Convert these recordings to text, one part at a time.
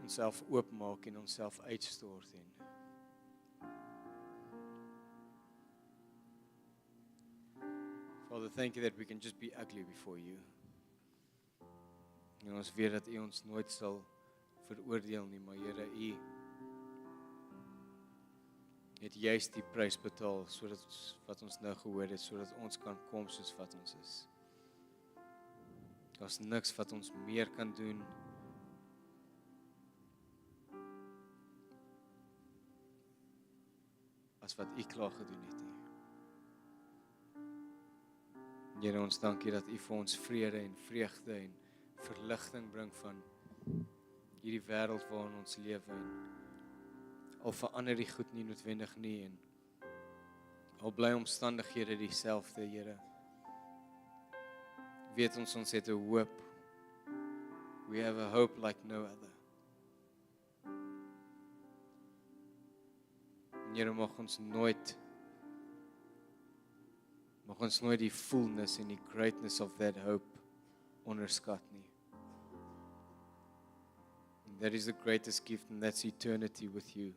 onsself oopmaak en onsself uitstort en Father, thank you that we can just be ugly before you. En ons weet dat U ons nooit sal veroordeel nie, maar Here, U het juist die prys betaal, sodat wat ons nou gehoor het, sodat ons kan kom soos wat ons is. Daar's niks wat ons meer kan doen as wat U klaar gedoen het nie. Here, ons dankie dat U vir ons vrede en vreugde en verligting bring van hierdie wêreld waarin ons lewe en al verander die goed nie noodwendig nie en al bly omstandighede dieselfde, Here. Weet ons het 'n hoop. We have a hope like no other. Here, mag ons nooit die fullness en die greatness of that hope onderskat nie. And that is the greatest gift, and that's eternity with you.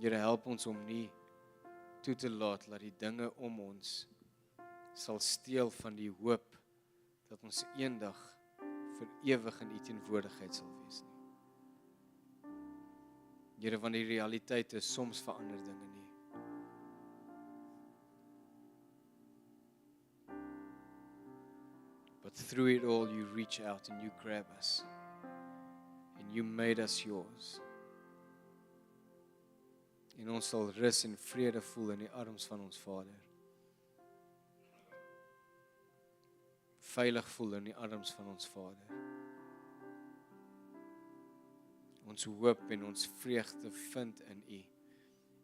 Here, help ons om nie toe te laat dat die dinge om ons sal steel van die hoop dat ons eendag vir ewig in U teenwoordigheid sal wees nie. Here, want die realiteit is soms verander dinge nie. But through it all you reach out and you grab us and you made us yours. En ons sal rus en vrede voel in die arms van ons Vader. Veilig voel in die arms van ons Vader. Ons hoop en ons vreugde vind in U,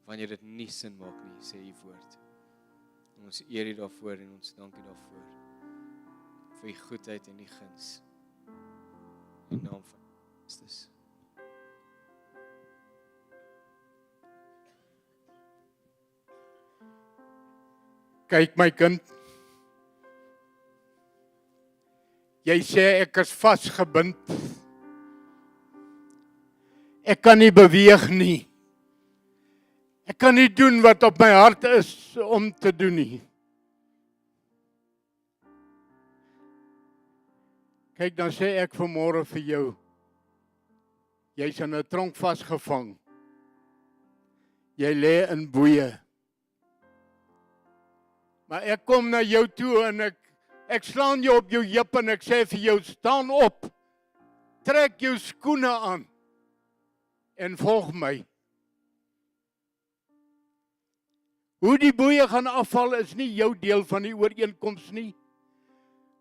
wanneer dit nie sin maak nie, sê U woord. En ons eer U daarvoor en ons dank U daarvoor, vir U goedheid en U guns. In naam van Christus. Kyk my kind, jy sê ek is vasgebind. Ek kan nie beweeg nie. Ek kan nie doen wat op my hart is om te doen nie. Kyk, dan sê ek vanmôre vir jou, jy's in 'n tronk vasgevang. Jy lê in boeye. Maar ek kom na jou toe en ek slaan jou op jou heup en ek sê vir jou, staan op. Trek jou skoene aan en volg my. Hoe die boeye gaan afval is nie jou deel van die ooreenkoms nie.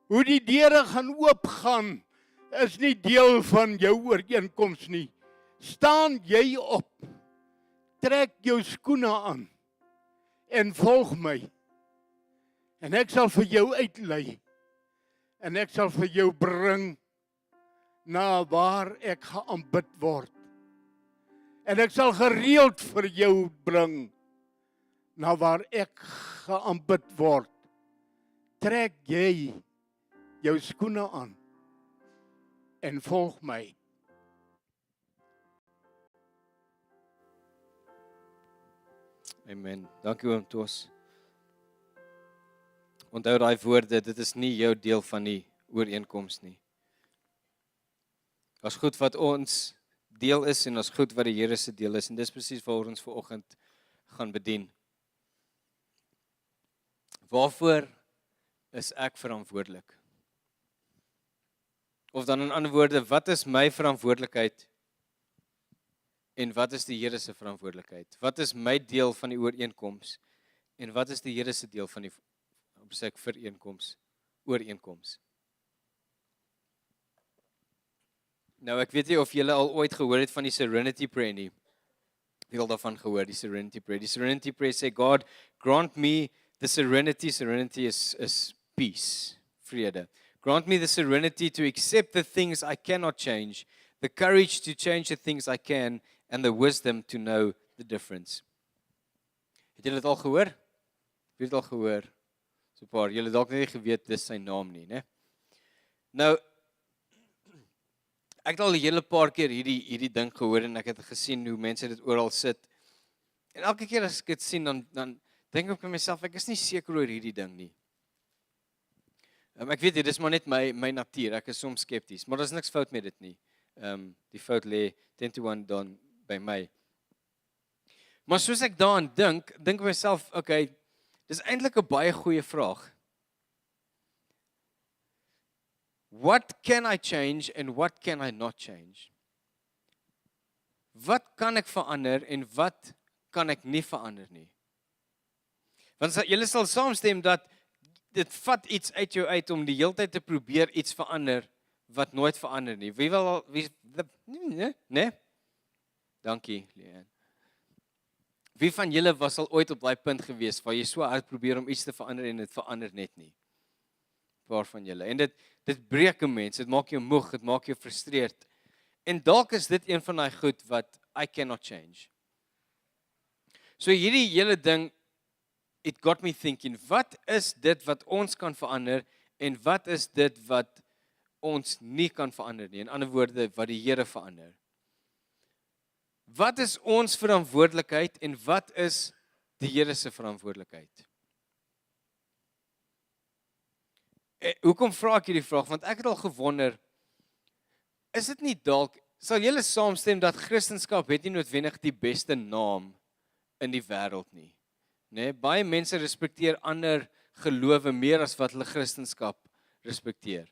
Hoe die deure gaan oopgaan is nie deel van jou ooreenkoms nie. Staan jy op. Trek jou skoene aan en volg my. En ek sal vir jou uitlei. En ek sal vir jou bring na waar ek geaanbid word. En ek sal gereeld vir jou bring na waar ek geaanbid word. Trek jy jou skoene aan en volg my. Amen. Dankie oom Tos. Onthou daai woorde, dit is nie jou deel van die ooreenkoms nie. As goed wat ons deel is en as goed wat die Here se deel is, en dis presies waar ons vanoggend gaan bedien. Waarvoor is ek verantwoordelik? Of dan in ander woorde, wat is my verantwoordelikheid en wat is die Here se verantwoordelikheid? Wat is my deel van die ooreenkoms en wat is die Here se deel van die ooreenkoms? Nou, ek weet nie of julle al ooit gehoor het van die Serenity Prayer nie. Wie al daarvan gehoor, die Serenity Prayer? Die Serenity Prayer sê, God, grant me the serenity. Serenity is peace, vrede. Grant me the serenity to accept the things I cannot change, the courage to change the things I can, and the wisdom to know the difference. Het julle dit al gehoor? Wie het al gehoor? So 'n paar. Julle dalk nie geweet dis sy naam nie, né? Nou, Ek het al 'n hele paar keer hierdie ding gehoor en ek het gesien hoe mense dit oral sit. En elke keer as ek dit sien dan dink ek by myself, ek is nie seker oor hierdie ding nie. Ek weet dit is maar net my natuur. Ek is soms skepties, maar daar's niks fout met dit nie. Die fout lê 10-1 dan by my. Maar soos ek daaraan dink ek myself, okay, dis eintlik 'n baie goeie vraag. What can I change and what can I not change? Wat kan ek verander en wat kan ek nie verander nie? Want julle sal saamstem dat dit vat iets uit jou uit om die hele tyd te probeer iets verander wat nooit verander nie. Wie wil al nee? Dankie, Leanne. Wie van julle was al ooit op daai punt gewees waar jy so hard probeer om iets te verander en dit verander net nie? Paar van julle. En dit breek 'n mens, dit maak jou moeg, dit maak jou frustreerd. En dalk is dit een van daai goed wat I cannot change. So hierdie hele ding, it got me thinking, wat is dit wat ons kan verander en wat is dit wat ons nie kan verander nie? In ander woorde, wat die Here verander. Wat is ons verantwoordelikheid en wat is die Here se verantwoordelikheid? Hoekom vra ek hierdie vraag? Want ek het al gewonder, is dit nie dalk, sal julle saamstem dat Christendom het nie noodwendig die beste naam in die wêreld nie. Nee, baie mense respekteer ander gelowe meer as wat hulle Christendom respekteer.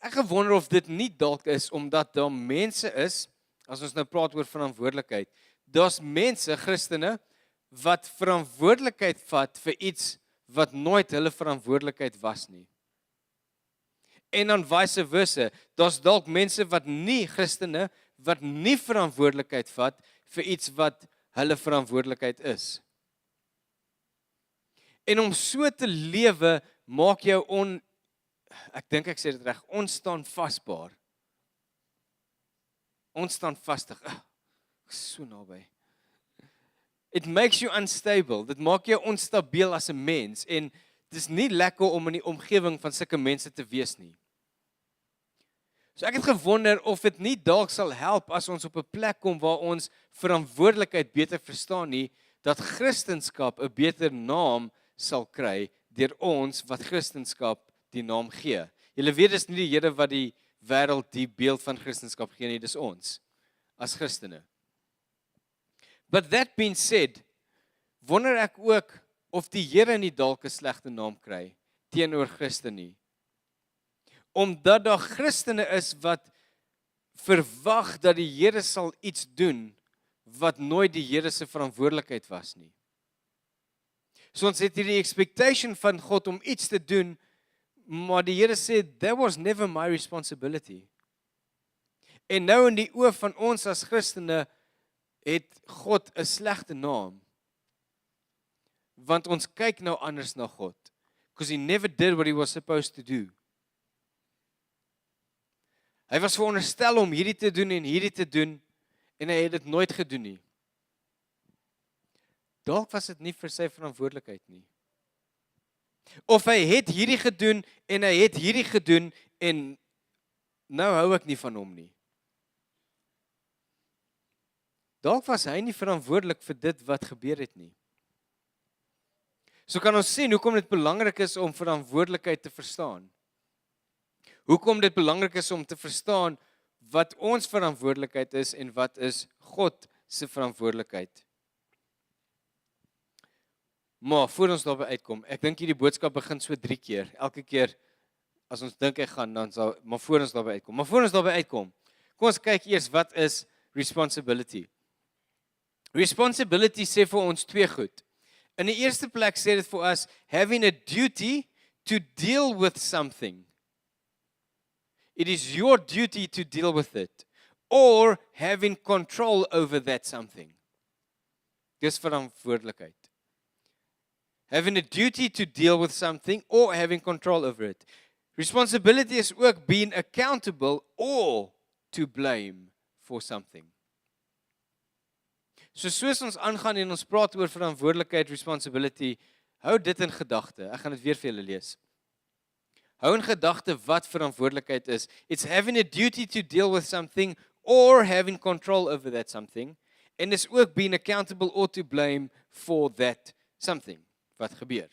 Ek gewonder of dit nie dalk is omdat daar mense is, as ons nou praat oor verantwoordelikheid, daar's mense, Christene, wat verantwoordelikheid vat vir iets wat nooit hulle verantwoordelikheid was nie. En dan vice versa, daar's dalk mense wat nie Christene, wat nie verantwoordelikheid vat vir iets wat hulle verantwoordelikheid is. En om so te lewe, maak jou ek dink ek sê dit reg, onstaanvasbaar. Onstaanvastig. So naby. It makes you unstable. Dit maak jou onstabiel as 'n mens en dis nie lekker om in die omgewing van sulke mense te wees nie. So ek het gewonder of dit nie dalk sal help as ons op 'n plek kom waar ons verantwoordelikheid beter verstaan nie, dat Christendom 'n beter naam sal kry deur ons wat Christendom die naam gee. Julle weet dis nie die Here wat die wêreld die beeld van Christendom gee nie, dis ons as Christene. But that being said, wonder ek ook of die Here nie dalk 'n slegte naam kry teenoor Christene nie. Omdat daar Christene is wat verwag dat die Here sal iets doen wat nooit die Here se verantwoordelikheid was nie. So ons het hierdie expectation van God om iets te doen, maar die Here sê, that was never my responsibility. En nou in die oë van ons as Christene het God 'n slegte naam. Want ons kyk nou anders na God. Because he never did what he was supposed to do. Hy was veronderstel om hierdie te doen en hierdie te doen, en hy het dit nooit gedoen nie. Dalk was dit nie vir sy verantwoordelikheid nie. Of hy het hierdie gedoen en hy het hierdie gedoen en nou hou ek nie van hom nie. Dalk was hy nie verantwoordelik vir dit wat gebeur het nie. So kan ons sien hoekom dit belangrik is om verantwoordelikheid te verstaan. Hoekom dit belangrik is om te verstaan wat ons verantwoordelikheid is en wat is God se verantwoordelikheid. Maar voor ons daarby uitkom, ek dink hierdie boodskap begin so 3 keer. Elke keer as ons dink hy gaan, dan sal, maar voor ons daarby uitkom. Maar voor ons daarby uitkom, kom ons kyk eers wat is responsibility. Responsibility sê vir ons 2 goed. In die eerste plek sê dit vir ons having a duty to deal with something. It is your duty to deal with it, or having control over that something. Dis verantwoordelikheid. Having a duty to deal with something, or having control over it. Responsibility is ook being accountable or to blame for something. So soos ons aangaan en ons praat oor verantwoordelikheid, responsibility, hou dit in gedagte. Ek gaan dit weer vir julle lees. Hou in gedagte wat verantwoordelikheid is. It's having a duty to deal with something or having control over that something. En is ook being accountable or to blame for that something wat gebeur.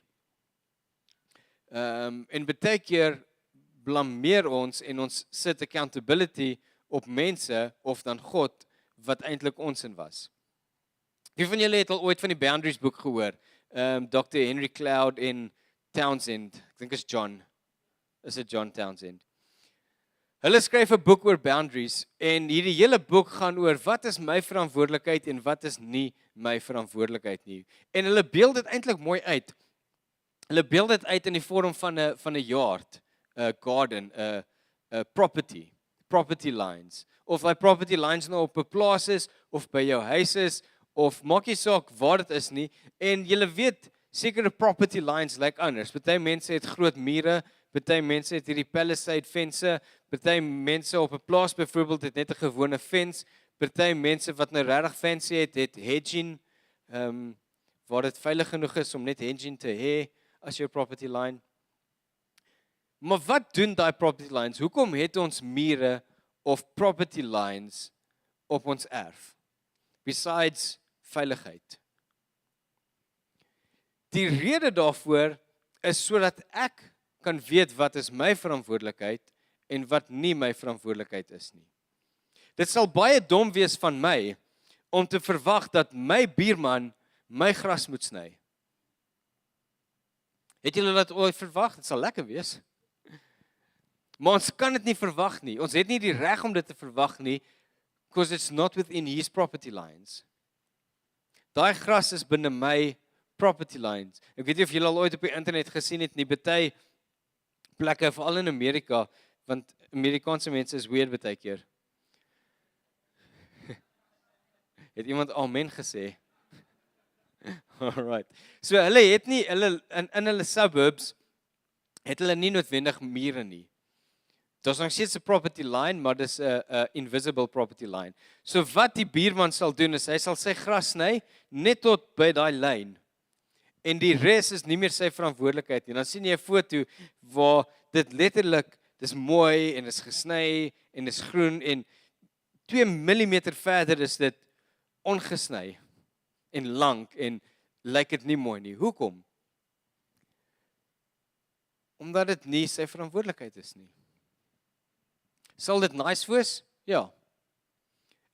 En baie keer blameer ons en ons sit accountability op mense of dan God wat eintlik ons in was. Wie van julle het al ooit van die Boundaries boek gehoor? Dr. Henry Cloud en Townsend, ek dink is John. Is dit John Townsend? Hulle skryf 'n boek oor boundaries en hierdie hele boek gaan oor wat is my verantwoordelikheid en wat is nie my verantwoordelikheid nie. En hulle beeld dit eintlik mooi uit. Hulle beeld dit uit in die vorm van 'n yard, 'n garden, 'n property lines. Of daai property lines nou op 'n plaas is of by jou huis is of maak nie saak waar dit is nie. En jy weet sekere property lines lyk anders. Party mense het groot mure, party mense het hierdie palisade fences, party mense op 'n plaas byvoorbeeld het net 'n gewone fence, party mense wat nou regtig fancy het hedging, waar dit veilig genoeg is om net hedging te hê as jou property line. Maar wat doen daai property lines? Hoekom het ons mure of property lines op ons erf? Besides veiligheid. Die rede daarvoor is sodat ek kan weet wat is my verantwoordelikheid en wat nie my verantwoordelikheid is nie. Dit sal baie dom wees van my om te verwag dat my buurman my gras moet sny. Het julle dit ooit verwag? Dit sal lekker wees. Maar ons kan dit nie verwag nie. Ons het nie die reg om dit te verwag nie, because it's not within his property lines. Daai gras is binne my property lines. Ek weet nie of julle al ooit op die internet gesien het nie, baie plekke, veral in Amerika, want Amerikaanse mense is weird baie keer. Het iemand amen gesê? Alright. So hulle het nie, in hulle suburbs, het hulle nie noodwendig mure nie. Daar's nog steeds 'n property line, maar dis 'n invisible property line. So wat die buurman sal doen is hy sal sy gras sny net tot by daai lyn. En die res is nie meer sy verantwoordelikheid nie. Dan sien jy 'n foto waar dit letterlik, dis mooi en is gesny en is groen en 2 mm verder is dit ongesny en lank en lyk dit nie mooi nie. Hoekom? Omdat dit nie sy verantwoordelikheid is nie. Sal dit nice wees? Ja.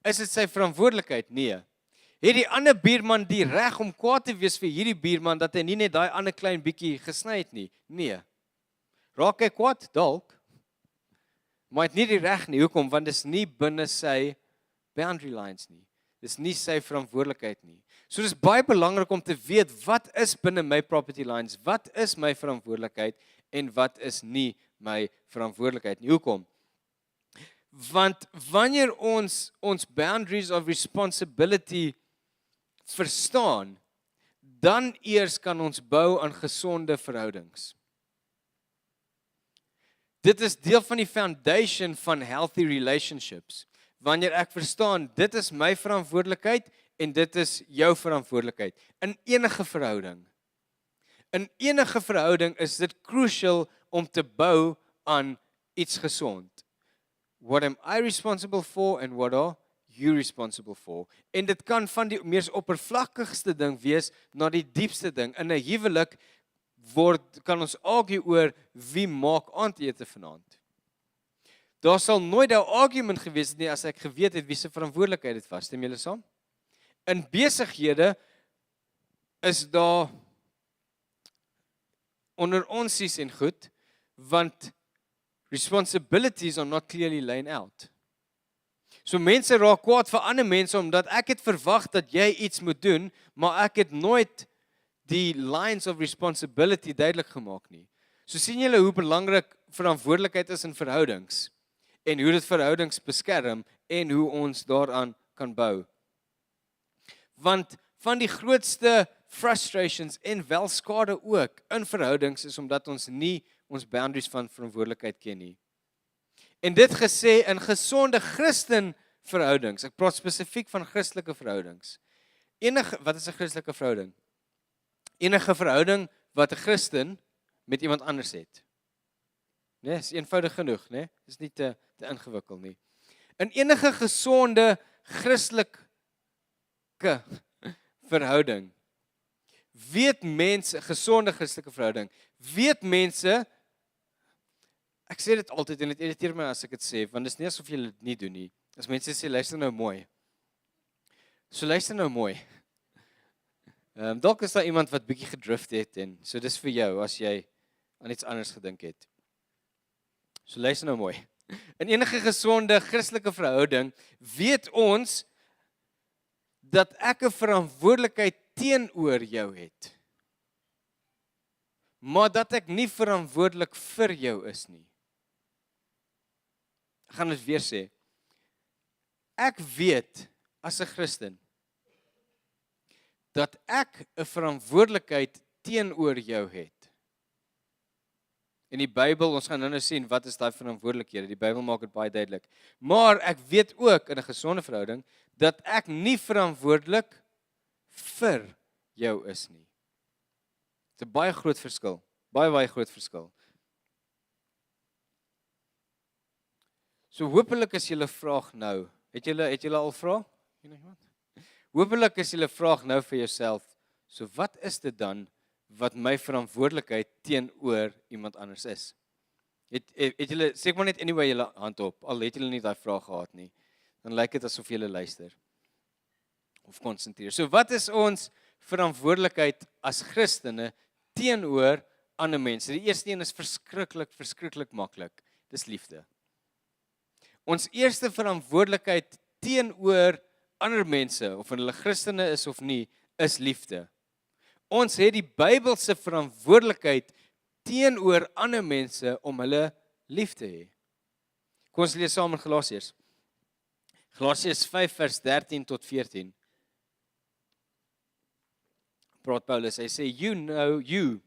Is dit sy verantwoordelikheid? Nee. Het die ander buurman die reg om kwaad te wees vir hierdie buurman dat hy nie net daai ander klein bietjie gesny het nie? Nee. Raak hy kwaad? Dalk. Maar hy het nie die reg nie. Hoekom? Want dit is nie binne sy boundary lines nie. Dis nie sy verantwoordelikheid nie. So dis baie belangrik om te weet wat is binne my property lines, wat is my verantwoordelikheid en wat is nie my verantwoordelikheid nie. Hoekom? Want wanneer ons boundaries of responsibility verstaan, dan eers kan ons bou aan gesonde verhoudings. Dit is deel van die foundation van healthy relationships. Wanneer ek verstaan, dit is my verantwoordelikheid en dit is jou verantwoordelikheid in enige verhouding. In enige verhouding is dit crucial om te bou aan iets gesond. What am I responsible for and what are you responsible for? En dit kan van die mees oppervlakkigste ding wees na die diepste ding. In 'n huwelik kan ons argue oor wie maak aandete vanaand. Daar sal nooit 'n argument gewees het nie as ek geweet het wie se verantwoordelikheid dit was. Stem julle saam? In besighede is daar onder onsies en goed, want responsibilities are not clearly laid out. So mense raak kwaad vir ander mense omdat ek het verwag dat jy iets moet doen, maar ek het nooit die lines of responsibility duidelik gemaak nie. So sien julle hoe belangrik verantwoordelikheid is in verhoudings en hoe dit verhoudings beskerm en hoe ons daaraan kan bou. Want van die grootste frustrations en wel skade ook in verhoudings is omdat ons nie ons boundaries van verantwoordelikheid ken nie. En dit gesê in gesonde Christen verhoudings. Ek praat spesifiek van Christelike verhoudings. Wat is 'n Christelike verhouding? Enige verhouding wat 'n Christen met iemand anders het. Nee, is eenvoudig genoeg, nee? Dis nie te ingewikkeld nie. In enige gesonde Christelike verhouding weet mense, gesonde Christelike verhouding, weet mense, ek sê dit altyd en dit irriteer my as ek dit sê, want dit is nie asof jy dit nie doen nie. As mense sê, luister nou mooi. So luister nou mooi. Dalk is daar iemand wat bietjie gedrift het en so dis vir jou as jy aan iets anders gedink het. So luister nou mooi. In enige gesonde Christelike verhouding weet ons dat ek 'n verantwoordelikheid teenoor jou het. Maar dat ek nie verantwoordelik vir jou is nie. Ek gaan dit weer sê. Ek weet as 'n Christen dat ek 'n verantwoordelikheid teenoor jou het. In die Bybel, ons gaan nou sien wat is daai verantwoordelikhede. Die Bybel maak dit baie duidelik. Maar ek weet ook in 'n gesonde verhouding dat ek nie verantwoordelik vir jou is nie. Dit is 'n baie groot verskil. Baie groot verskil. So hopelik is julle vraag nou. Het julle al vra? Hopelik is julle vraag nou vir jouself. So wat is dit dan wat my verantwoordelikheid teenoor iemand anders is? Het julle sê maar net anyway julle hand op. Al het julle nie daai vraag gehad nie. Dan lyk dit asof julle luister of konsentreer. So wat is ons verantwoordelikheid as Christene teenoor ander mense? Die eerste een is verskriklik maklik. Dis liefde. Ons eerste verantwoordelikheid teenoor ander mense, of hulle Christene is of nie, is liefde. Ons het die Bybelse verantwoordelikheid teenoor ander mense om hulle lief te hê. Kom ons lees saam in Galasiërs. Galasiërs 5 vers 13 tot 14. Praat Paulus, hy sê, you,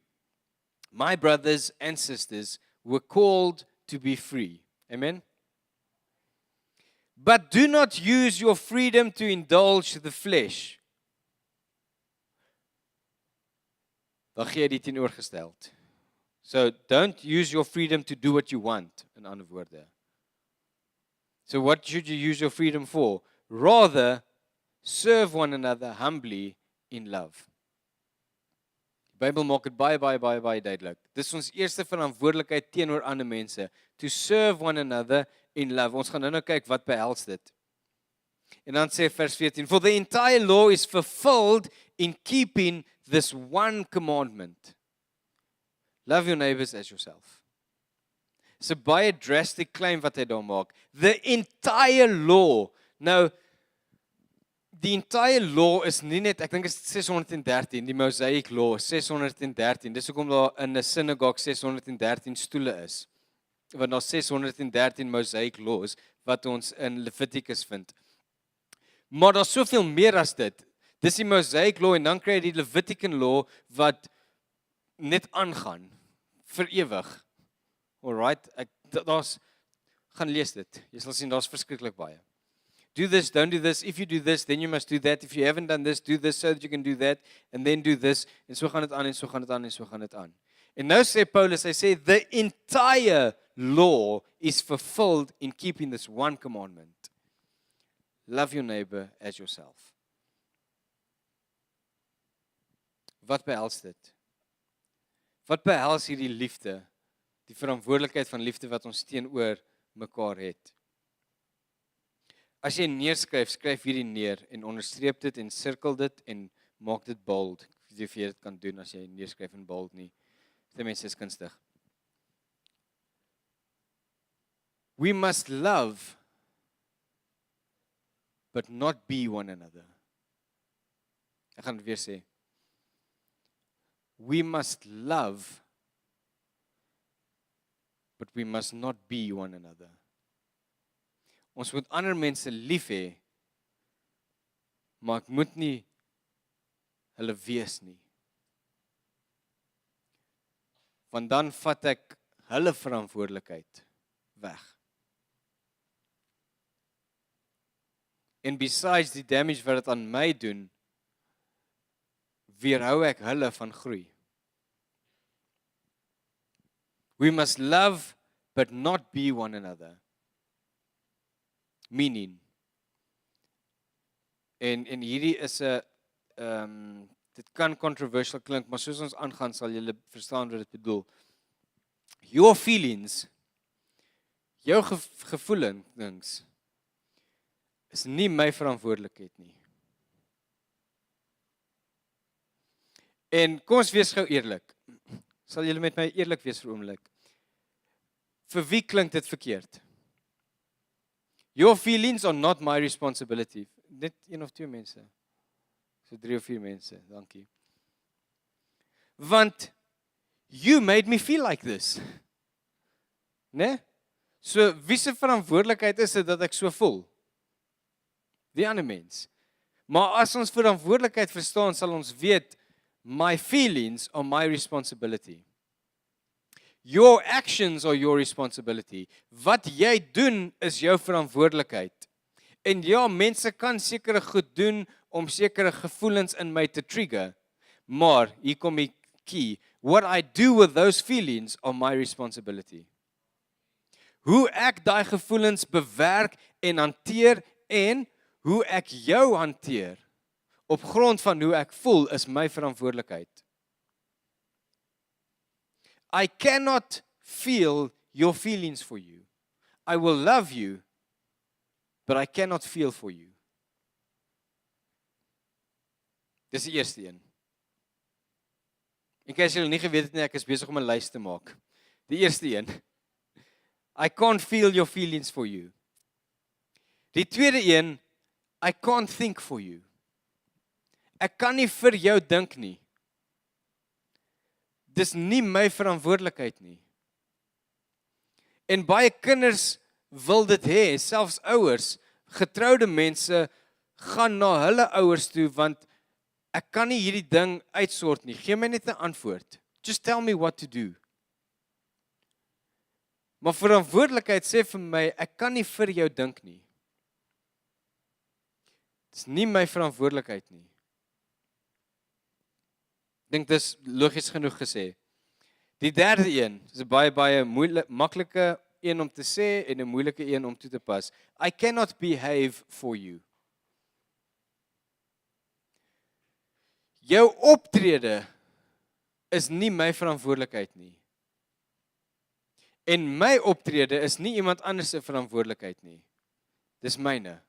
my brothers and sisters, were called to be free. Amen? But do not use your freedom to indulge the flesh. Dan gee jy die teenoorgesteld. So don't use your freedom to do what you want, in ander woorde. So what should you use your freedom for? Rather, serve one another humbly in love. Die Bybel maak dit baie duidelik. Dis ons eerste verantwoordelikheid teenoor ander mense. To serve one another in love. Ons gaan nou kyk wat behels dit. En dan sê vers 14, for the entire law is fulfilled in keeping this one commandment. Love your neighbors as yourself. It's a baie drastic claim wat hy daar maak. The entire law. Nou, die entire law is nie net, ek dink is 613, die Mosaic law, 613. Dis hoekom daar in 'n synagogue 613 stoele is. Want daar 613 Mosaic laws wat ons in Leviticus vind. Maar daar's soveel meer as dit. Dis die Mosaic law en dan kry jy die Levitican law wat net aangaan vir ewig. Alright, gaan lees dit. Jy sal sien daar's verskriklik baie. Do this, don't do this. If you do this, then you must do that. If you haven't done this, do this so that you can do that. And then do this. En so gaan dit aan, en so gaan dit aan, en so gaan dit aan. En nou sê Paulus, hy sê, the entire law is fulfilled in keeping this one commandment. Love your neighbor as yourself. Wat behels dit? Wat behels hierdie liefde? Die verantwoordelikheid van liefde wat ons teenoor mekaar het. As jy neerskryf, skryf hierdie neer en onderstreep dit en sirkel dit en maak dit bold. Ek weet nie of jy dit kan doen as jy neerskryf in bold nie. Die mense is kunstig. We must love, but not be one another. Ek gaan dit weer sê. We must love, but we must not be one another. Ons moet ander mense lief hê, maar ek moet nie hulle wees nie. Want dan vat ek hulle verantwoordelikheid weg. En besides die damage wat dit aan my doen, weerhou ek hulle van groei. We must love but not be one another. Meaning, en hierdie is 'n dit kan controversial klink, maar soos ons aangaan sal julle verstaan wat dit bedoel. Your feelings, jou gevoelens is nie my verantwoordelikheid nie. En kom ons wees gou eerlik. Sal julle met my eerlik wees vir 'n oomblik? Vir wie klink dit verkeerd? Your feelings are not my responsibility. Net 1 of 2 mense. So 3 of 4 mense, dankie. Want you made me feel like this. Né? So wie se verantwoordelikheid is dit dat ek so voel? Die ander mens. Maar as ons verantwoordelikheid verstaan, sal ons weet my feelings are my responsibility. Your actions are your responsibility. Wat jy doen is jou verantwoordelikheid. En ja, mense kan sekere goed doen om sekere gevoelens in my te trigger. Maar hier kom die key. What I do with those feelings are my responsibility. Hoe ek daai gevoelens bewerk en hanteer en hoe ek jou hanteer op grond van hoe ek voel is my verantwoordelikheid. I cannot feel your feelings for you. I will love you, but I cannot feel for you. Dis die eerste een. En as julle nie geweet het nie, ek is besig om 'n lys te maak. Die eerste een. I can't feel your feelings for you. Die tweede een, I can't think for you. Ek kan nie vir jou dink nie. Dis nie my verantwoordelikheid nie. En baie kinders wil dit hê, selfs ouers, getroude mense gaan na hulle ouers toe want ek kan nie hierdie ding uitsort nie. Gee my net 'n antwoord. Just tell me what to do. Maar verantwoordelikheid sê vir my, ek kan nie vir jou dink nie. Dis nie my verantwoordelikheid nie. Ek dink dis logies genoeg gesê. Die derde een, is 'n baie maklike een om te sê en 'n moeilike een om toe te pas. I cannot behave for you. Jou optrede is nie my verantwoordelikheid nie. En my optrede is nie iemand anders se verantwoordelikheid nie. Dis myne.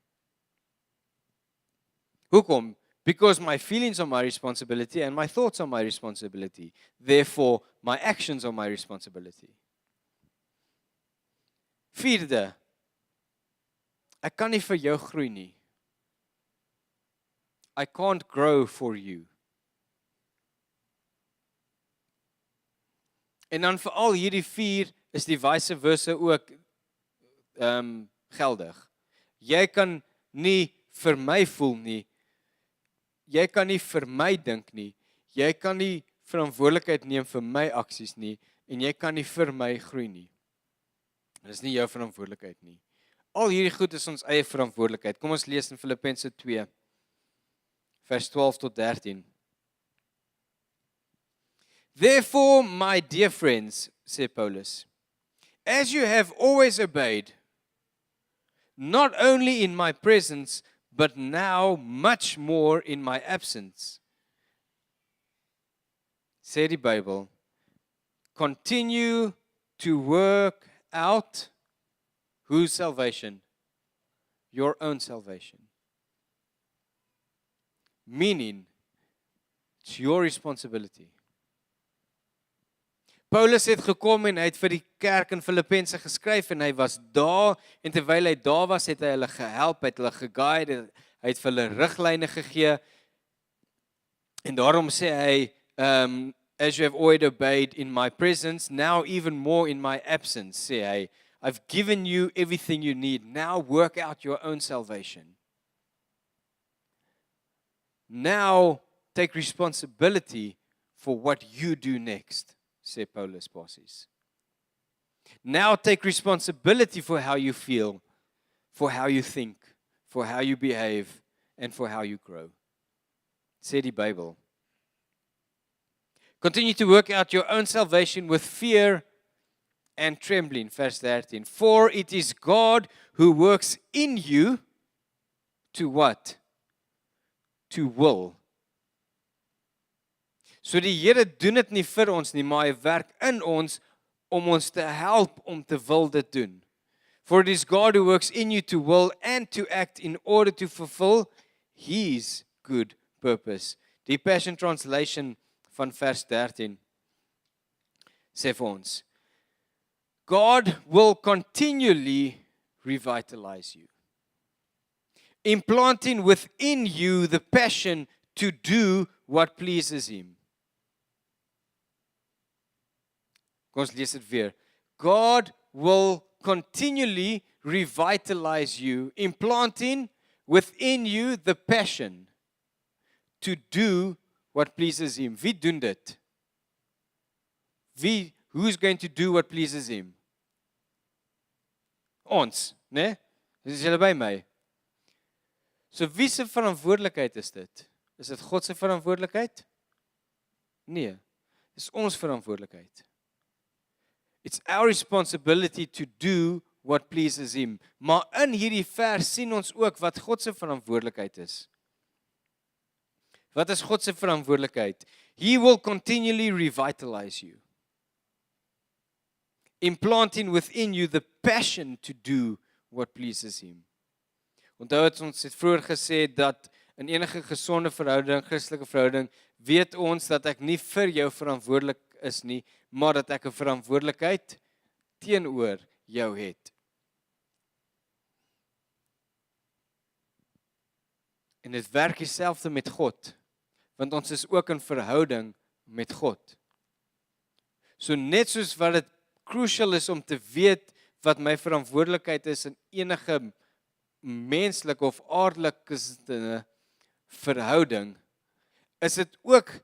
Hoekom? Because my feelings are my responsibility and my thoughts are my responsibility. Therefore, my actions are my responsibility. Vierde, ek kan nie vir jou groei nie. I can't grow for you. En dan vir al hierdie 4 is die vice versa ook geldig. Jy kan nie vir my voel nie. Jy kan nie vir my dink nie. Jy kan nie verantwoordelikheid neem vir my aksies nie en jy kan nie vir my groei nie. Dit is nie jou verantwoordelikheid nie. Al hierdie goed is ons eie verantwoordelikheid. Kom ons lees in Filippense 2 vers 12 tot 13. Therefore, my dear friends, said Paulus, as you have always obeyed, not only in my presence, but now much more in my absence. Sê die Bybel, continue to work out whose salvation? Your own salvation. Meaning, it's your responsibility. Paulus het gekom en hy het vir die kerk in Filippense geskryf en hy was daar en terwyl hy daar was het hy hulle gehelp, het hulle geguide, hy het vir hulle riglyne gegee en daarom sê hy as you have always obeyed in my presence, now even more in my absence, sê hy, I've given you everything you need, now work out your own salvation. Now take responsibility for what you do next. Sê Paulus basies. Now take responsibility for how you feel, for how you think, for how you behave, and for how you grow. Sê die Bybel. Continue to work out your own salvation with fear and trembling. Vers 13. For it is God who works in you to what? To will. So die Here doen dit nie vir ons nie, maar hy werk in ons om ons te help om te wil dit doen. For it is God who works in you to will and to act in order to fulfill His good purpose. Die Passion Translation van vers 13 sê vir ons, God will continually revitalize you, implanting within you the passion to do what pleases Him. Kom ons lees dit weer. God will continually revitalize you, implanting within you the passion to do what pleases Him. Wie doen dit? Who's going to do what pleases Him? Ons, né? Is julle by my? So wie se verantwoordelikheid is dit? Is dit God se verantwoordelikheid? Nee, dis ons verantwoordelikheid. It's our responsibility to do what pleases Him. Maar in hierdie vers sien ons ook wat God se verantwoordelikheid is. Wat is God se verantwoordelikheid? He will continually revitalize you, implanting within you the passion to do what pleases Him. Onthou ons het vroeër gesê dat in enige gesonde verhouding, Christelike verhouding, weet ons dat ek nie vir jou verantwoordelik is nie, maar dat ek 'n verantwoordelikheid teenoor jou het. En dit werk dieselfde met God, want ons is ook in verhouding met God. So net soos wat dit crucial is om te weet wat my verantwoordelikheid is in enige menslike of aardelike verhouding, is dit ook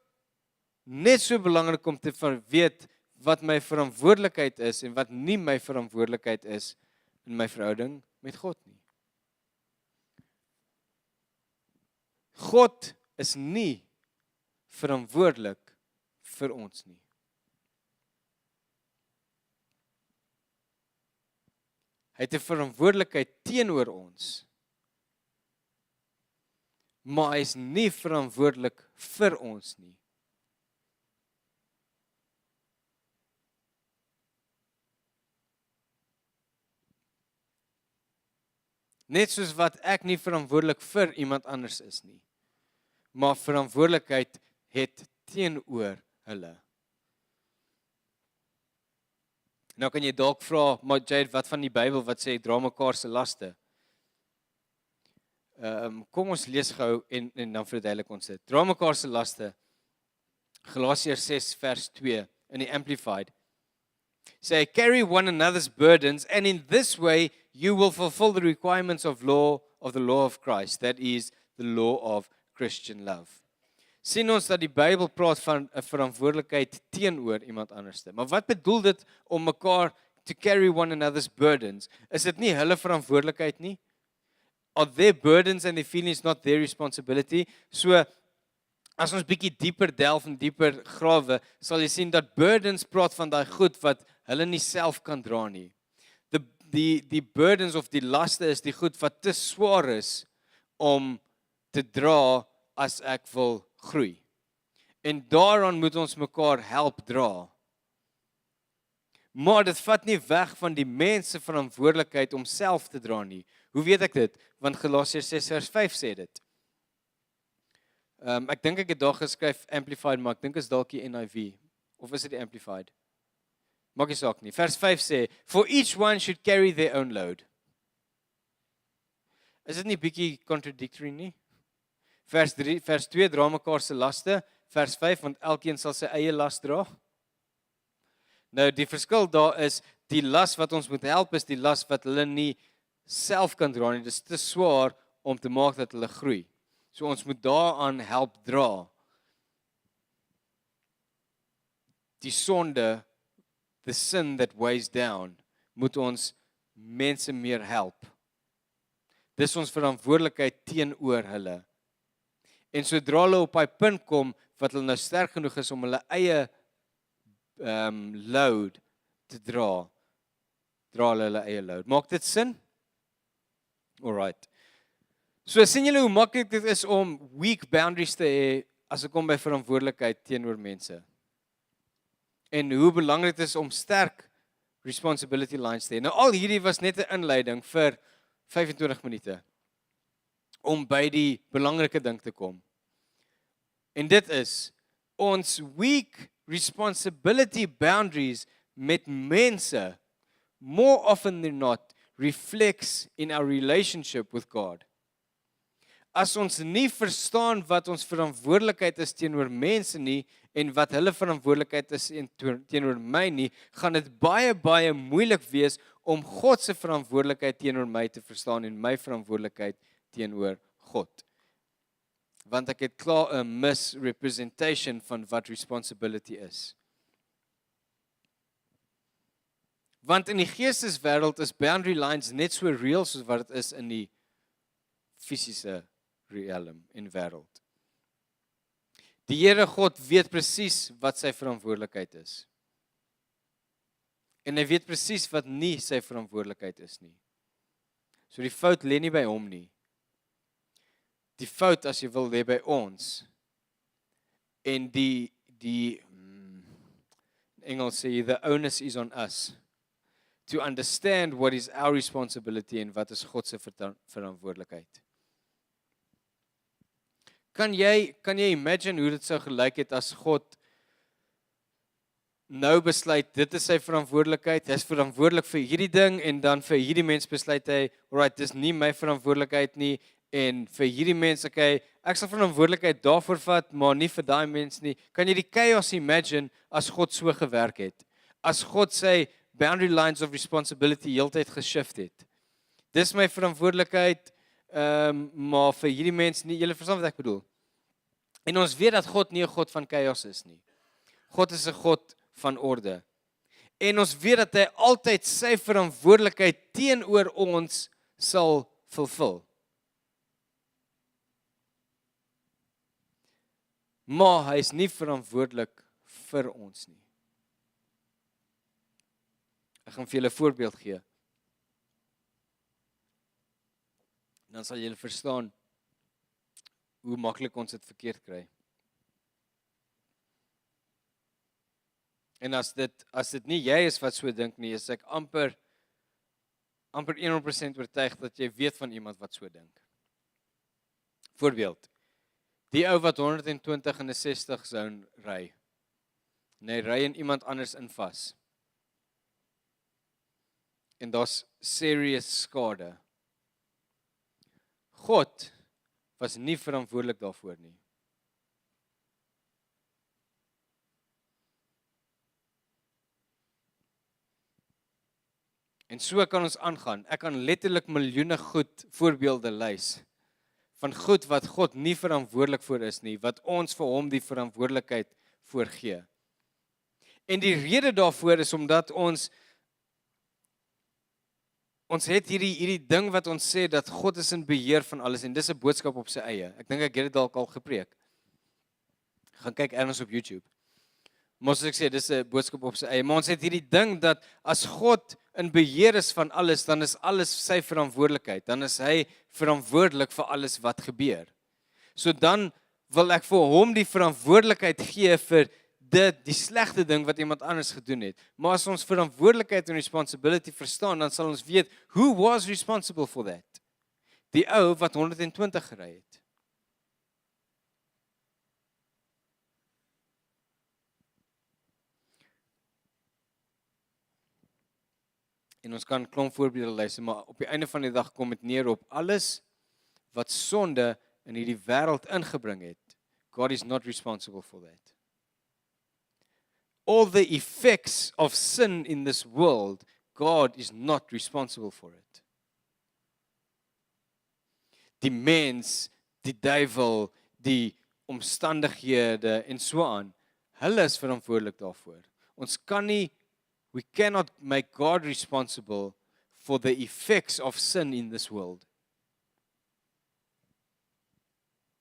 net so belangrik om te weet wat my verantwoordelikheid is en wat nie my verantwoordelikheid is in my verhouding met God nie. God is nie verantwoordelik vir ons nie. Hy het 'n verantwoordelikheid teenoor ons, maar hy is nie verantwoordelik vir ons nie. Net soos wat ek nie verantwoordelik vir iemand anders is nie, maar verantwoordelikheid het teenoor hulle. Nou kan jy dalk vra, maar Jade, wat van die Bybel wat sê dra mekaar se laste? Kom ons lees gou en dan verduidelik ons dit. Dra mekaar se laste. Galasiërs 6 vers 2 in die Amplified. Say, carry one another's burdens, and in this way you will fulfill the requirements of the law of Christ, that is, the law of Christian love. Sien ons dat die Bybel praat van 'n verantwoordelikheid teenoor iemand anderste. Maar wat bedoel dit om mekaar to carry one another's burdens? Is dit nie hulle verantwoordelikheid nie? Are their burdens and their feelings not their responsibility? So, as ons bietjie dieper delf en dieper grawe, sal jy sien dat burdens praat van daai goed wat hulle nie self kan dra nie. Die burdens of die laste is die goed wat te swaar is om te dra as ek wil groei. En daaraan moet ons mekaar help dra. Maar dit vat nie weg van die mens se verantwoordelikheid om self te dra nie. Hoe weet ek dit? Want Galasiërs 6 vers 5 sê dit. Ek dink ek het daar geskryf Amplified, maar ek dink is dalk die NIV. Of is dit die Amplified? Maak nie saak nie. Vers 5 sê, for each one should carry their own load. Is dit nie bietjie contradictory nie? Vers 2, dra mekaar se laste. Vers 5, want elkeen sal sy eie las dra. Nou, die verskil daar is, die las wat ons moet help is die las wat hulle nie self kan dra nie. Dit is te swaar om te maak dat hulle groei. So ons moet daaraan help dra. Die sonde, the sin that weighs down, moet ons mense meer help. Dis ons verantwoordelikheid teenoor hulle. En sodra hulle op daai punt kom, wat hulle nou sterk genoeg is om hulle eie load te dra, dra hulle eie load. Maak dit sin? Alright. So sien julle hoe maklik dit is om weak boundaries te hê as dit kom by verantwoordelikheid teenoor mense. En hoe belangrik dit is om sterk responsibility lines te hê. Nou al hierdie was net 'n inleiding vir 25 minute om by die belangrike ding te kom. En dit is ons weak responsibility boundaries met mense more often than not reflects in our relationship with God. As ons nie verstaan wat ons verantwoordelikheid is teenoor mense nie en wat hulle verantwoordelikheid is teenoor my nie, gaan dit baie moeilik wees om God se verantwoordelikheid teenoor my te verstaan en my verantwoordelikheid teenoor God. Want ek het klaar 'n misrepresentation van wat responsibility is. Want in die geesteswêreld is boundary lines net so real soos wat dit is in die fisiese realm en wêreld. Die Here God weet presies wat sy verantwoordelikheid is. En hy weet presies wat nie sy verantwoordelikheid is nie. So die fout lê nie by hom nie. Die fout, as jy wil, lê by ons. En die in Engels sê jy, the onus is on us to understand what is our responsibility en wat is God se verantwoordelikheid. Kan jy imagine hoe dit sou gelyk het as God nou besluit, dit is sy verantwoordelikheid, hy is verantwoordelik vir hierdie ding, en dan vir hierdie mens besluit hy, alright, dis nie my verantwoordelikheid nie, en vir hierdie mens, okay, ek sal verantwoordelikheid daarvoor vat, maar nie vir daai mens nie. Kan jy die chaos imagine as God so gewerk het? As God sy boundary lines of responsibility heeltyd geshift het. Dis my verantwoordelikheid, maar vir hierdie mens nie, julle verstaan wat ek bedoel. En ons weet dat God nie 'n God van chaos is nie. God is 'n God van orde. En ons weet dat hy altyd sy verantwoordelikheid teenoor ons sal vervul. Maar hy is nie verantwoordelik vir ons nie. Ek gaan vir julle 'n voorbeeld gee. Dan sal julle verstaan hoe maklik ons dit verkeerd kry. En as dit nie jy is wat so dink nie, is ek amper 100% oortuig dat jy weet van iemand wat so dink. Voorbeeld. Die ou wat 120 in 'n 60 zone ry. En hy ry in iemand anders in vas. En daar's serious skade. God was nie verantwoordelik daarvoor nie. En so kan ons aangaan. Ek kan letterlik miljoene goed voorbeelde lys van goed wat God nie verantwoordelik voor is nie, wat ons vir hom die verantwoordelikheid voorgee. En die rede daarvoor is omdat ons het hierdie ding wat ons sê dat God is in beheer van alles en dis 'n boodskap op sy eie. Ek dink ek het dit dalk al gepreek. Gaan kyk ergens op YouTube. Maar soos ek sê, dis 'n boodskap op sy eie. Maar ons het hierdie ding dat as God in beheer is van alles, dan is alles sy verantwoordelikheid. Dan is hy verantwoordelik vir alles wat gebeur. So dan wil ek vir hom die verantwoordelikheid gee vir die slegte ding wat iemand anders gedoen het. Maar as ons verantwoordelikheid en responsibility verstaan, dan sal ons weet, who was responsible for that? Die ou wat 120 gery het. En ons kan klomp voorbeelde lys, maar op die einde van die dag kom dit neer op alles wat sonde in hierdie wêreld ingebring het. God is not responsible for that. All the effects of sin in this world, God is not responsible for it. Die mens, die duiwel, die omstandighede en so aan, hulle is verantwoordelik daarvoor. Ons kan nie, we cannot make God responsible for the effects of sin in this world.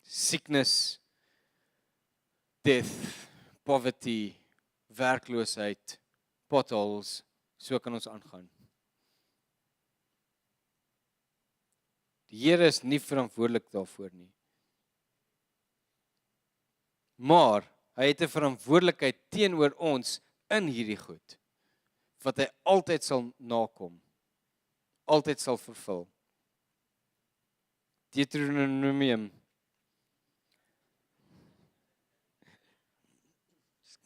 Sickness, death, poverty, werkloosheid, potholes, so kan ons aangaan. Die Here is nie verantwoordelik daarvoor nie. Maar hy het 'n verantwoordelikheid teenoor ons in hierdie goed wat hy altyd sal nakom. Altyd sal vervul. Deuteronomium.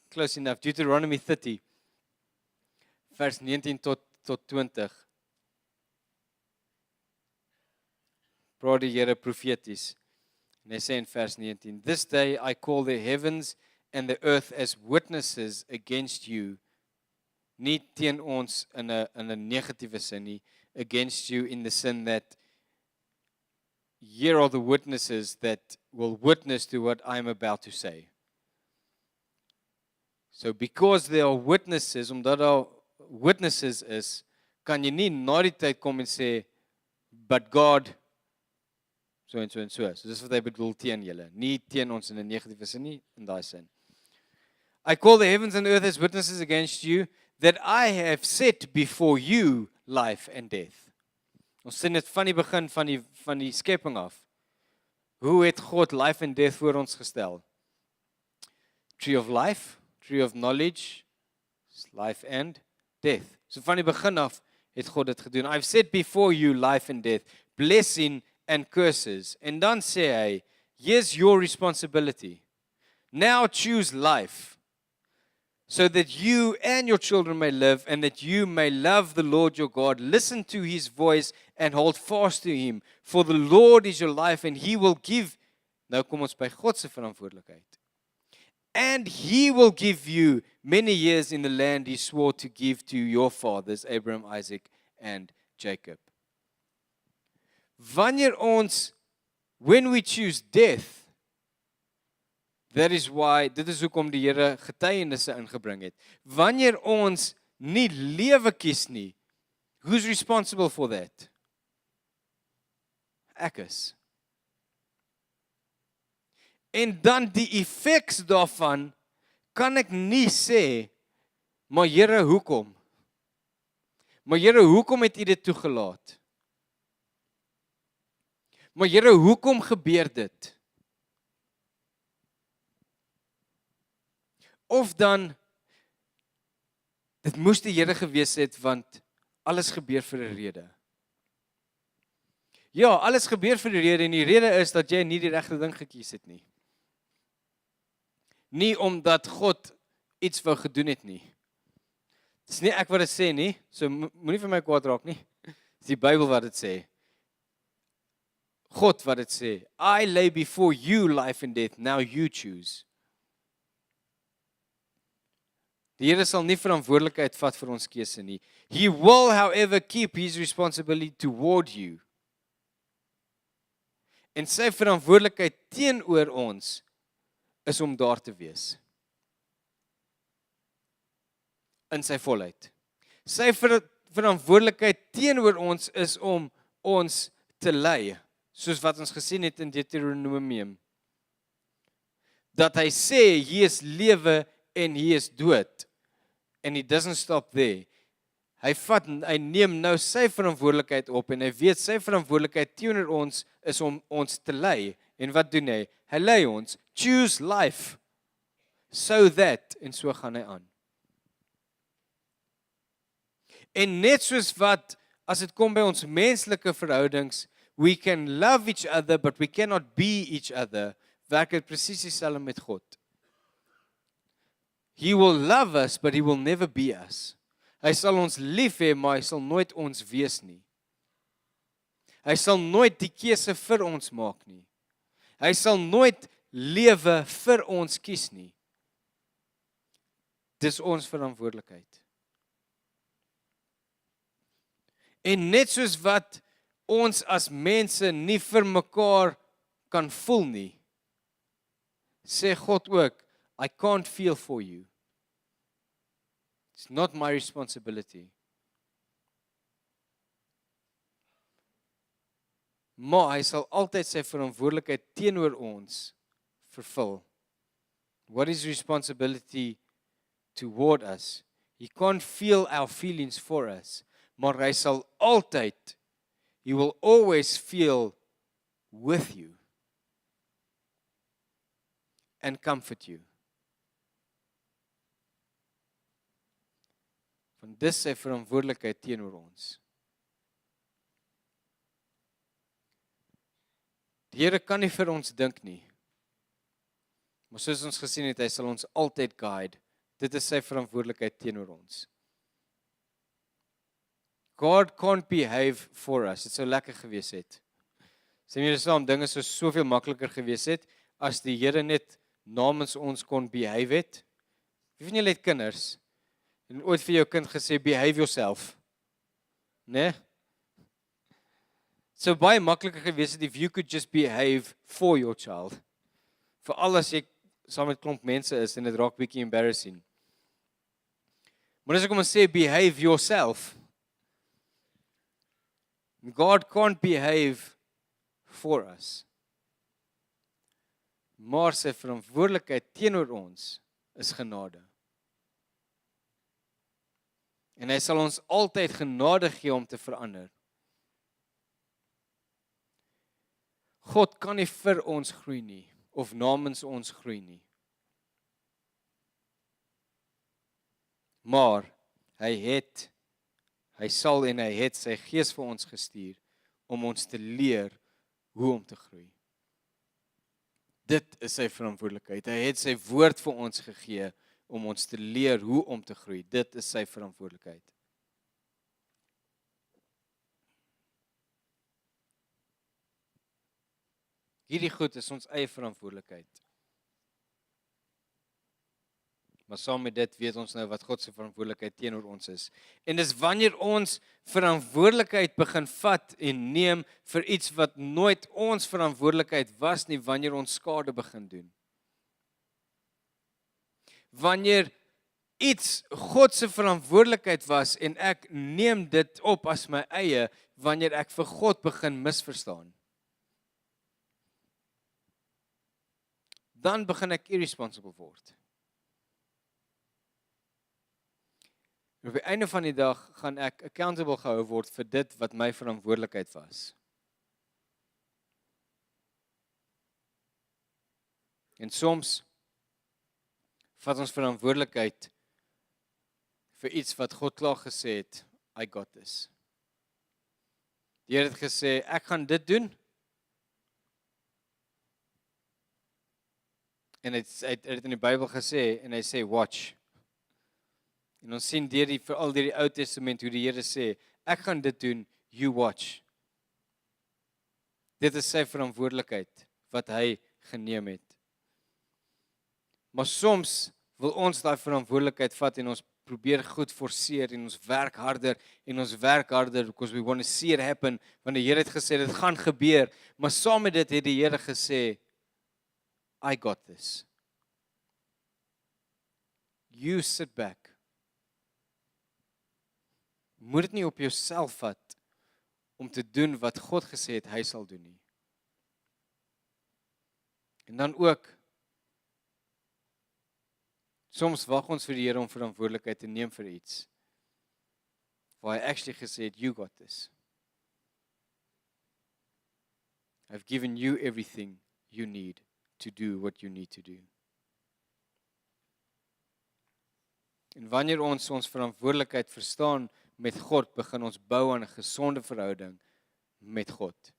Close enough. Deuteronomy 30 vers 19 tot 20. Praat die Here profeties. En hy sê in vers 19, This day I call the heavens and the earth as witnesses against you. Nie teen ons in 'n negatiewe sin nie, against you in the sin that here are the witnesses that will witness to what I am about to say. So because there are witnesses, omdat daar witnesses is, kan jy nie na die tyd kom en sê, but God, so en so en so. So dis wat hy bedoel teen julle, nie teen ons in 'n negatiewe sin nie, in daai sin. I call the heavens and earth as witnesses against you, that I have set before you life and death. Ons sien dit van die begin van die skepping af. Hoe het God life and death voor ons gestel? Tree of life, tree of knowledge, life and death. So van die begin af het God dit gedoen. I've set before you life and death, blessing and curses. En dan sê hy, here's your responsibility. Now choose life, so that you and your children may live, and that you may love the Lord your God. Listen to his voice and hold fast to him. For the Lord is your life, and he will give. Nou kom ons by God se verantwoordelikheid. And he will give you many years in the land he swore to give to your fathers, Abraham, Isaac and Jacob. When we choose death, that is why, dit is hoekom die Here getuienisse ingebring het. Wanneer ons nie lewe kies nie, who's responsible for that? Ek is. En dan die effects daarvan, kan ek nie sê, maar Here, hoekom? Maar Here, hoekom het U dit toegelaat? Maar Here, hoekom gebeur dit? Of dan, dit moes die Here gewees het, want alles gebeur vir 'n rede. Ja, alles gebeur vir 'n rede, en die rede is dat jy nie die regte ding gekies het nie. Nie omdat God iets wou gedoen het nie. Dis nie ek wat dit sê nie, so moenie vir my kwaad raak nie. Dis die Bybel wat dit sê. God wat dit sê. I lay before you life and death, now you choose. Die Here sal nie verantwoordelikheid vat vir ons keuse nie. He will, however, keep his responsibility toward you. En sy verantwoordelikheid teenoor ons is om daar te wees. In sy volheid. Sy verantwoordelikheid teenoor ons is om ons te lei, soos wat ons gesien het in Deuteronomium. Dat hy sê, hier is lewe en hier is dood. And he doesn't stop there. Hy neem nou sy verantwoordelikheid op, en hy weet sy verantwoordelikheid teenoor ons is om ons te lei. En wat doen hy? Hy lei ons, choose life, so that, en so gaan hy aan. En net soos wat, as dit kom by ons menslike verhoudings, we can love each other, but we cannot be each other, werk dit presies dieselfde met God. He will love us, but he will never be us. Hy sal ons lief hê, maar hy sal nooit ons wees nie. Hy sal nooit die keuse vir ons maak nie. Hy sal nooit lewe vir ons kies nie. Dis ons verantwoordelikheid. En net soos wat ons as mense nie vir mekaar kan voel nie, sê God ook, I can't feel for you. It's not my responsibility. Maar hy sal altyd sy verantwoordelikheid teenoor ons vervul. What is responsibility toward us? He can't feel our feelings for us, maar hy sal altyd He will always feel with you and comfort you. Want dis sy verantwoordelikheid teenoor ons. Die Here kan nie vir ons dink nie. Maar soos ons gesien het, hy sal ons altyd guide. Dit is sy verantwoordelikheid teenoor ons. God can't behave for us. Dit sou lekker gewees het. Sê my saam, dinge sou soveel makliker gewees het as die Here net namens ons kon behave het. Wie van julle het kinders? En ooit vir jou kind gesê behave yourself? Nee? So baie makliker gewees het if you could just behave for your child. Veral as jy saam met klomp mense is en dit raak bietjie embarrassing. Maar as ek kom en sê behave yourself, God can't behave for us. Maar sy verantwoordelikheid teenoor ons is genade. En hy sal ons altyd genade gee om te verander. God kan nie vir ons groei nie, of namens ons groei nie. Maar hy sal en hy het sy Gees vir ons gestuur om ons te leer hoe om te groei. Dit is sy verantwoordelikheid. Hy het sy woord vir ons gegee om ons te leer hoe om te groei. Dit is sy verantwoordelikheid. Hierdie goed is ons eie verantwoordelikheid. Maar saam met dit weet ons nou wat God se verantwoordelikheid teenoor ons is. En dis wanneer ons verantwoordelikheid begin vat en neem vir iets wat nooit ons verantwoordelikheid was nie, wanneer ons skade begin doen. Wanneer iets God se verantwoordelikheid was en ek neem dit op as my eie, wanneer ek vir God begin misverstaan. Dan begin ek irresponsible word. En op die einde van die dag gaan ek accountable gehou word vir dit wat my verantwoordelikheid was. En soms vat ons verantwoordelikheid vir iets wat God klaar gesê het, I got this. Die Here het gesê, ek gaan dit doen. En hy het in die Bybel gesê, en hy sê, watch. En ons sien veral deur die Ou Testament hoe die Here sê, ek gaan dit doen, you watch. Dit is sy verantwoordelikheid wat hy geneem het. Maar soms wil ons daai verantwoordelikheid vat en ons probeer goed forceer en ons werk harder because we want to see it happen, want die Here het gesê dit gaan gebeur, maar saam met dit het die Here gesê, I got this. You sit back. Moet dit nie op jouself vat om te doen wat God gesê het hy sal doen nie. En dan ook, soms wag ons vir die Here om verantwoordelikheid te neem vir iets, waar hy actually gesê het, you got this. I've given you everything you need to do what you need to do. En wanneer ons verantwoordelikheid verstaan met God, begin ons bou aan 'n gesonde verhouding met God.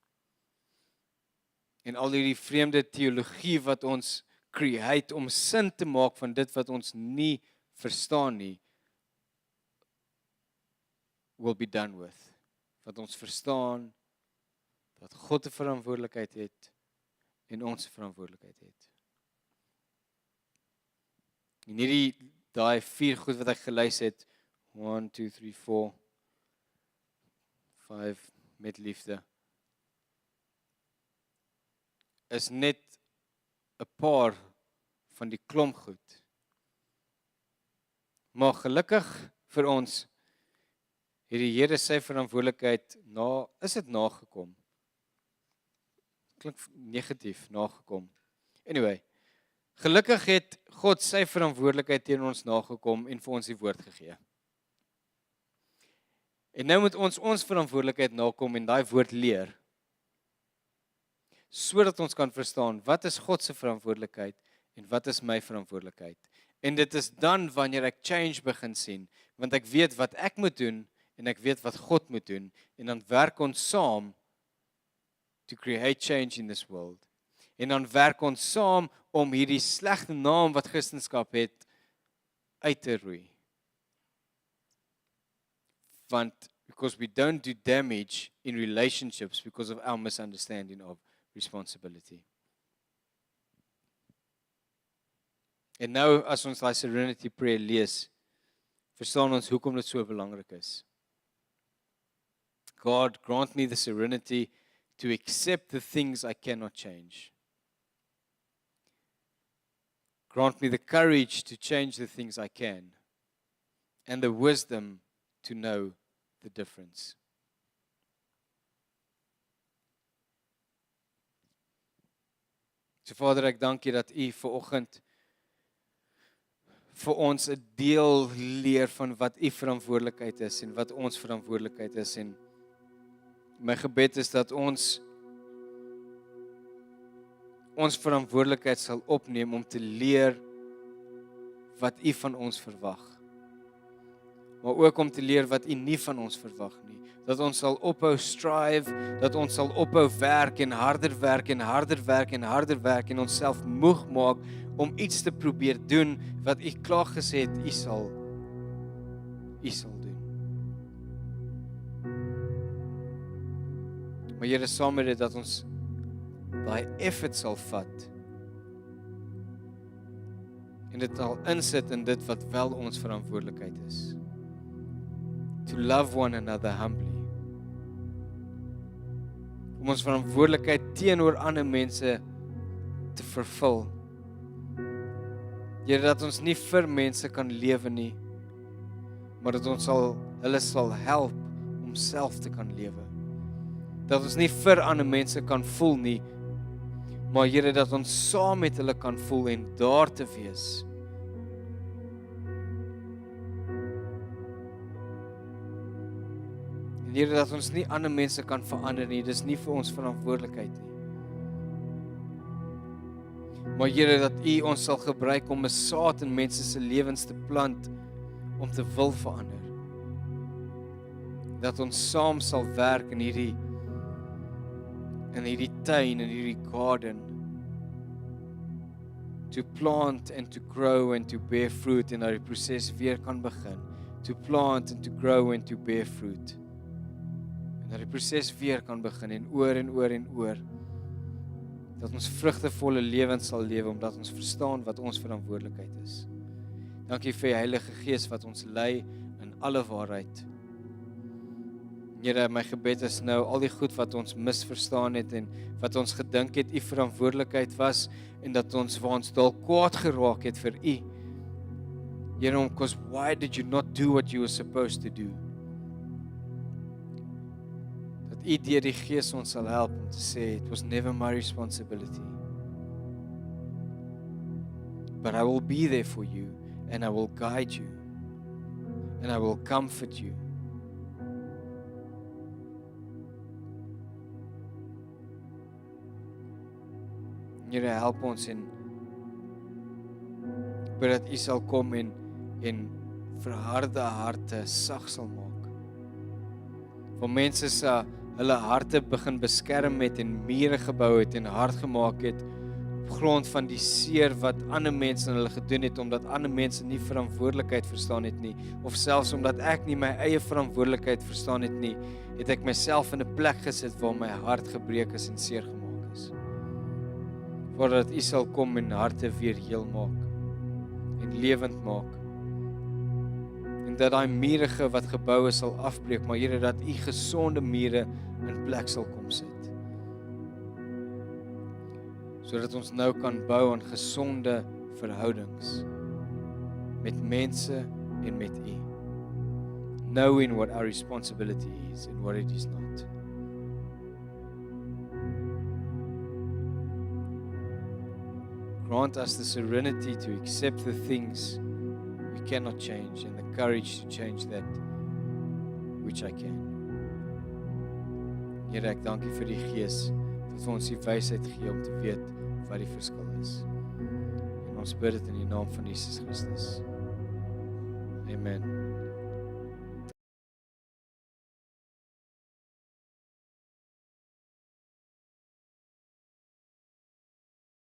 En al hierdie vreemde teologie wat ons create om sin te maak van dit wat ons nie verstaan nie, will be done with. Dat ons verstaan dat God 'n verantwoordelikheid het en ons 'n verantwoordelikheid het. En daai 4 goed wat ek gelys het, 1, 2, 3, 4, 5, met liefde, is net 'n paar van die klomp goed. Maar gelukkig vir ons, het die Here sy verantwoordelikheid is dit nagekom. Klink negatief, nagekom. Anyway, gelukkig het God sy verantwoordelikheid teenoor ons nagekom en vir ons die woord gegee. En nou moet ons verantwoordelikheid nakom en daai woord leer, sodat ons kan verstaan wat is God se verantwoordelikheid en wat is my verantwoordelikheid. En dit is dan wanneer ek change begin sien, want ek weet wat ek moet doen en ek weet wat God moet doen en dan werk ons saam to create change in this world. En dan werk ons saam om hierdie slegte naam wat Christendom het uit te roei. Want because we don't do damage in relationships because of our misunderstanding of responsibility. En nou as ons daai serenity prayer lees, verstaan ons hoekom dit so belangrik is. God, grant me the serenity to accept the things I cannot change. Grant me the courage to change the things I can, and the wisdom to know the difference. So Vader, ek dank U dat U vanoggend vir ons 'n deel leer van wat U verantwoordelikheid is en wat ons verantwoordelikheid is, en my gebed is dat ons verantwoordelikheid sal opneem om te leer wat U van ons verwag. Maar ook om te leer wat U nie van ons verwag nie. Dat ons sal ophou strive, dat ons sal ophou werk en harder werk en harder werk en harder werk en onsself moeg maak om iets te probeer doen wat U klaar gesê het U sal doen. Maar Here, saam met dit dat ons daai effort sal vat en dit al insit in dit wat wel ons verantwoordelikheid is. To love one another humbly. Om ons verantwoordelikheid teenoor ander mense te vervul. Here, dat ons nie vir mense kan lewe nie, maar dat ons hulle sal help om self te kan lewe. Dat ons nie vir ander mense kan voel nie, maar Here, dat ons saam met hulle kan voel en daar te wees. En Here, dat ons nie ander mense kan verander nie, dis nie vir ons verantwoordelikheid nie. Maar Here, dat U ons sal gebruik om 'n saad in mense se lewens te plant om te wil verander. Dat ons saam sal werk in hierdie tuin, in hierdie garden, to plant and to grow and to bear fruit, en dat die proses weer kan begin. To plant and to grow and to bear fruit. En dat die proses weer kan begin en oor en oor en oor. Dat ons vrugtevolle lewens sal lewe omdat ons verstaan wat ons verantwoordelikheid is. Dankie vir die Heilige Gees wat ons lei in alle waarheid. Here, my gebed is nou al die goed wat ons misverstaan het en wat ons gedink het U verantwoordelikheid was en dat ons waar ons dalk kwaad geraak het vir U. Here, because why did you not do what you were supposed to do? Dat U deur die Gees ons sal help om te sê, it was never my responsibility. But I will be there for you and I will guide you and I will comfort you. Here, help ons en bid dat U sal kom en verharde harte sag sal maak. Waar mense hulle harte begin beskerm het en mure gebou het en hard gemaak het op grond van die seer wat ander mense aan hulle gedoen het, omdat ander mense nie verantwoordelikheid verstaan het nie, of selfs omdat ek nie my eie verantwoordelikheid verstaan het nie, het ek myself in 'n plek gesit waar my hart gebreek is en seer gemaak is. Voordat U sal kom en harte weer heel maak en lewend maak. En dat daai mure wat gebou is sal afbreek, maar Here, dat U gesonde mure in plek sal kom sit. Sodat ons nou kan bou aan gesonde verhoudings met mense en met U. Knowing what our responsibility is and what it is not. Grant us the serenity to accept the things we cannot change and the courage to change that which I can. Here, ek dankie vir die Gees wat vir ons die wysheid gee om te weet wat die verskil is. En ons bid dit in die naam van Jesus Christus. Amen.